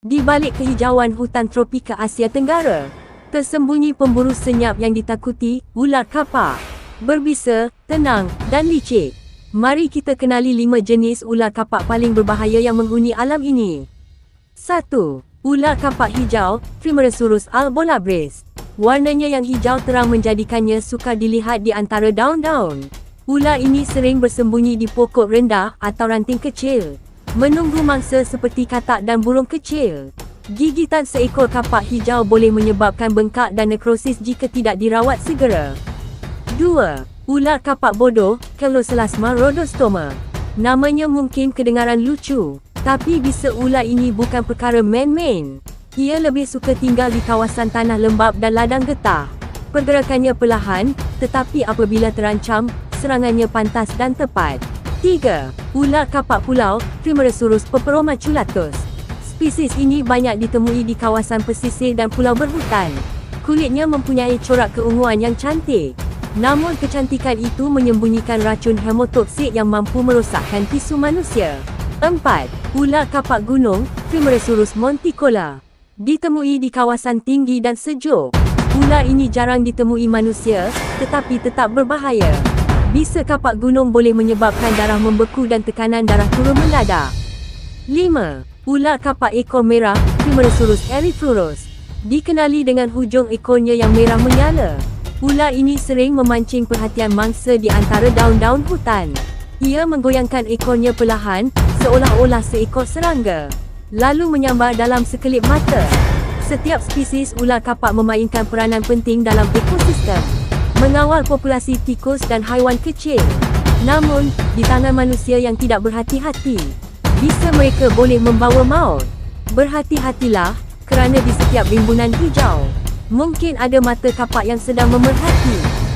Di balik kehijauan hutan tropika Asia Tenggara, tersembunyi pemburu senyap yang ditakuti, ular kapak. Berbisa, tenang, dan licik. Mari kita kenali 5 jenis ular kapak paling berbahaya yang menghuni alam ini. 1. Ular kapak hijau, Trimeresurus albolabris. Warnanya yang hijau terang menjadikannya sukar dilihat di antara daun-daun. Ular ini sering bersembunyi di pokok rendah atau ranting kecil, menunggu mangsa seperti katak dan burung kecil. Gigitan seekor kapak hijau boleh menyebabkan bengkak dan nekrosis jika tidak dirawat segera. 2. Ular kapak bodoh, Chloselasma rhodostoma. Namanya mungkin kedengaran lucu, tapi bisa ular ini bukan perkara main-main. Ia lebih suka tinggal di kawasan tanah lembap dan ladang getah. Pergerakannya perlahan, tetapi apabila terancam, serangannya pantas dan tepat. 3. Ular kapak pulau, Trimeresurus peperomaculatus. Spesies ini banyak ditemui di kawasan pesisir dan pulau berhutan. Kulitnya mempunyai corak keunguan yang cantik. Namun kecantikan itu menyembunyikan racun hemotoksik yang mampu merosakkan tisu manusia. 4. Ular kapak gunung, Trimeresurus monticola. Ditemui di kawasan tinggi dan sejuk. Ular ini jarang ditemui manusia, tetapi tetap berbahaya. Bisa kapak gunung boleh menyebabkan darah membeku dan tekanan darah turun mendadak. 5. Ular kapak ekor merah, Trimeresurus erythrurus. Dikenali dengan hujung ekornya yang merah menyala. Ular ini sering memancing perhatian mangsa di antara daun-daun hutan. Ia menggoyangkan ekornya perlahan, seolah-olah seekor serangga, lalu menyambar dalam sekelip mata. Setiap spesies ular kapak memainkan peranan penting dalam ekosistem, mengawal populasi tikus dan haiwan kecil. Namun, di tangan manusia yang tidak berhati-hati, bisa mereka boleh membawa maut. Berhati-hatilah, kerana di setiap rimbunan hijau, mungkin ada mata kapak yang sedang memerhati.